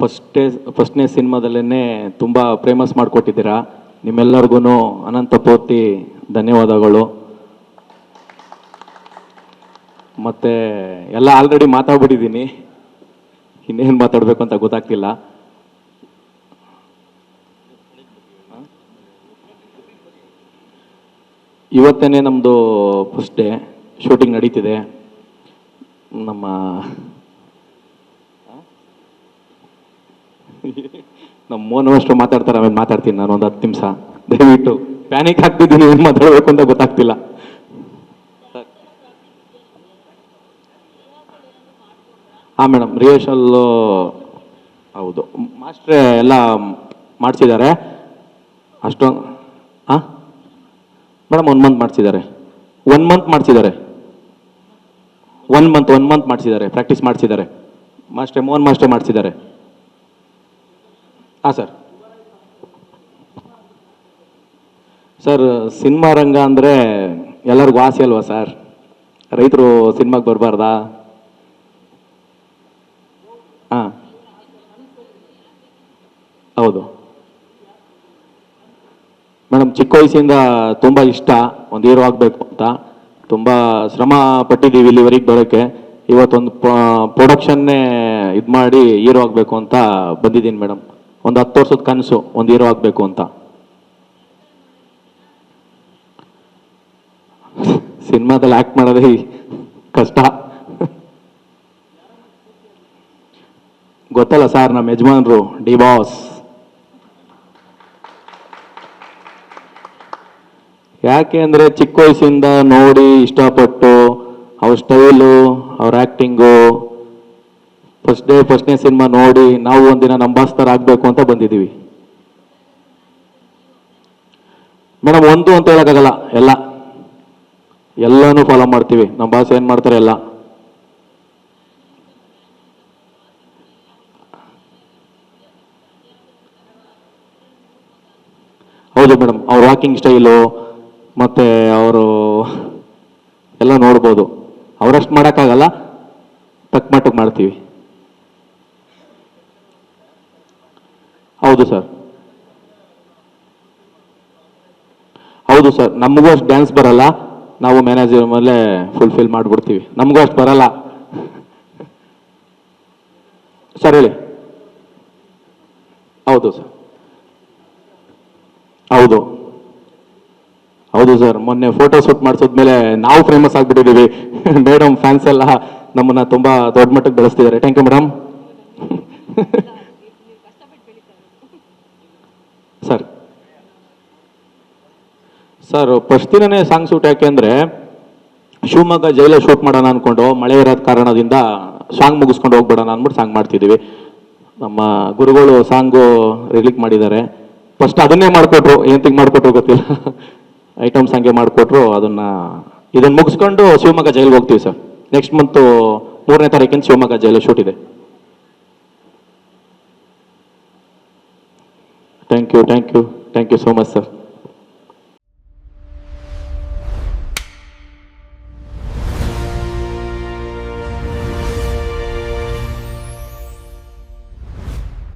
ಫಸ್ಟ್ನೇ ಸಿನಿಮಾದಲ್ಲೇ ತುಂಬ ಫೇಮಸ್ ಮಾಡಿಕೊಟ್ಟಿದ್ದೀರಾ. ನಿಮ್ಮೆಲ್ಲರಿಗೂ ಅನಂತ ಪೂರ್ತಿ ಧನ್ಯವಾದಗಳು. ಮತ್ತು ಎಲ್ಲ ಆಲ್ರೆಡಿ ಮಾತಾಡ್ಬಿಟ್ಟಿದ್ದೀನಿ, ಇನ್ನೇನು ಮಾತಾಡಬೇಕು ಅಂತ ಗೊತ್ತಾಗ್ತಿಲ್ಲ. ಇವತ್ತೇ ನಮ್ಮದು ಫಸ್ಟ್ ಡೇ ಶೂಟಿಂಗ್ ನಡೀತಿದೆ. ನಮ್ಮ ಮೋಹನ್ ಅಷ್ಟು ಮಾತಾಡ್ತಾರೆ, ಆಮೇಲೆ ಮಾತಾಡ್ತೀನಿ ನಾನು ಒಂದು 10 ನಿಮಿಷ. ದಯವಿಟ್ಟು ಪ್ಯಾನಿಕ್ ಆಗ್ತಿದ್ದೀನಿ, ಏನು ಮಾತಾಡಬೇಕು ಅಂತ ಗೊತ್ತಾಗ್ತಿಲ್ಲ. ಹಾಂ ಮೇಡಮ್, ರಿಹರ್ಸಲ್ಲು ಹೌದು, ಮಾಸ್ಟ್ರೇ ಎಲ್ಲ ಮಾಡಿಸಿದ್ದಾರೆ ಅಷ್ಟೊಂದು. ಹಾಂ ಮೇಡಮ್, 1 ಮಂತ್ ಮಾಡಿಸಿದ್ದಾರೆ. 1 ಮಂತ್ ಮಾಡಿಸಿದ್ದಾರೆ. 1 ಮಂತ್ ಮಾಡಿಸಿದ್ದಾರೆ, ಪ್ರಾಕ್ಟೀಸ್ ಮಾಡಿಸಿದ್ದಾರೆ. ಮೋಹನ್ ಮಾಸ್ಟರ್ ಮಾಡಿಸಿದ್ದಾರೆ. ಹಾಂ ಸರ್, ಸಿನಿಮಾ ರಂಗ ಅಂದರೆ ಎಲ್ಲರಿಗೂ ಆಸೆ ಅಲ್ವಾ ಸರ್? ರೈತರು ಸಿನಿಮಾಗೆ ಬರಬಾರ್ದಾ? ಹಾಂ ಹೌದು ಮೇಡಮ್, ಚಿಕ್ಕ ವಯಸ್ಸಿಂದ ತುಂಬ ಇಷ್ಟ ಒಂದು ಹೀರೋ ಆಗಬೇಕು ಅಂತ. ತುಂಬ ಶ್ರಮ ಪಟ್ಟಿದ್ದೀವಿ ಇಲ್ಲಿವರೆಗೆ ಬರೋಕ್ಕೆ. ಇವತ್ತೊಂದು ಪ್ರೊಡಕ್ಷನ್ನೇ ಇದು ಮಾಡಿ ಹೀರೋ ಆಗಬೇಕು ಅಂತ ಬಂದಿದ್ದೀನಿ ಮೇಡಮ್. ಒಂದು 10 ವರ್ಷದ ಕನಸು ಒಂದು ಹೀರೋ ಆಗಬೇಕು ಅಂತ. ಸಿನಿಮಾದಲ್ಲಿ ಆ್ಯಕ್ಟ್ ಮಾಡೋದೇ ಕಷ್ಟ. ಗೊತ್ತಲ್ಲ ಸರ್, ನಮ್ಮ ಯಜಮಾನ್ರು ಡಿ ಬಾಸ್. ಯಾಕೆ ಅಂದರೆ ಚಿಕ್ಕ ವಯಸ್ಸಿಂದ ನೋಡಿ ಇಷ್ಟಪಟ್ಟು ಅವ್ರ ಸ್ಟೈಲು, ಅವ್ರ ಆ್ಯಕ್ಟಿಂಗು, ಫಸ್ಟ್ನೇ ಸಿನಿಮಾ ನೋಡಿ ನಾವು ಒಂದಿನ ನಮ್ಮ ಬಾಸ್ ಥರ ಆಗಬೇಕು ಅಂತ ಬಂದಿದ್ದೀವಿ ಮೇಡಮ್. ಒಂದು ಅಂತ ಹೇಳೋಕ್ಕಾಗಲ್ಲ, ಎಲ್ಲನೂ ಫಾಲೋ ಮಾಡ್ತೀವಿ. ನಮ್ಮ ಬಾಸ್ ಏನು ಮಾಡ್ತಾರೆ ಎಲ್ಲ. ಹೌದು ಮೇಡಮ್, ಅವ್ರ ವಾಕಿಂಗ್ ಸ್ಟೈಲು ಮತ್ತು ಅವರು ಎಲ್ಲ ನೋಡ್ಬೋದು. ಅವರಷ್ಟು ಮಾಡೋಕ್ಕಾಗಲ್ಲ, ತಕ್ಕ ಮಟ್ಟಕ್ಕೆ ಮಾಡ್ತೀವಿ. ಹೌದು ಸರ್, ನಮಗೂ ಅಷ್ಟು ಡ್ಯಾನ್ಸ್ ಬರಲ್ಲ. ನಾವು ಮ್ಯಾನೇಜರ್ ಮೇಲೆ ಫುಲ್ಫಿಲ್ ಮಾಡಿಬಿಡ್ತೀವಿ. ನಮಗೂ ಅಷ್ಟು ಬರಲ್ಲ ಸರ್. ಹೇಳಿ. ಹೌದು ಸರ್, ಹೌದು ಸರ್. ಮೊನ್ನೆ ಫೋಟೋ ಶೂಟ್ ಮಾಡಿಸೋದ್ಮೇಲೆ ನಾವು ಫೇಮಸ್ ಆಗಿಬಿಟ್ಟಿದ್ದೀವಿ. ಮೇಡಮ್ ಫ್ಯಾನ್ಸ್ ಎಲ್ಲ ನಮ್ಮನ್ನ ತುಂಬ ದೊಡ್ಡ ಮಟ್ಟಕ್ಕೆ ಬೆಳೆಸ್ತಿದ್ದಾರೆ. Thank you madam. Sir first ದಿನನೇ ಸಾಂಗ್ ಶೂಟ್. ಯಾಕೆಂದರೆ ಶಿವಮೊಗ್ಗ ಜೈಲ ಶೂಟ್ ಮಾಡೋಣ ಅಂದ್ಕೊಂಡು ಮಳೆ ಇರೋದ ಕಾರಣದಿಂದ ಸಾಂಗ್ ಮುಗಿಸ್ಕೊಂಡು ಹೋಗ್ಬಿಡೋಣ ಅಂದ್ಬಿಟ್ಟು ಸಾಂಗ್ ಮಾಡ್ತಿದ್ದೀವಿ. ನಮ್ಮ ಗುರುಗಳು ಸಾಂಗು ರಿಲೀಕ್ ಮಾಡಿದ್ದಾರೆ. ಫಸ್ಟ್ ಅದನ್ನೇ ಮಾಡಿಕೊಟ್ರು, ಏನಂತಿಗೆ ಮಾಡಿಕೊಟ್ರು ಗೊತ್ತಿಲ್ಲ, ಐಟಮ್ ಸಾಂಗೆ ಮಾಡಿಕೊಟ್ರು. ಇದನ್ನು ಮುಗಿಸ್ಕೊಂಡು ಶಿವಮೊಗ್ಗ ಜೈಲಿಗೆ ಹೋಗ್ತೀವಿ ಸರ್. ನೆಕ್ಸ್ಟ್ ಮಂತು 3ನೇ ತಾರೀಕಿಂದ ಶಿವಮೊಗ್ಗ ಜೈಲು ಶೂಟ್ ಇದೆ. Thank you so much sir.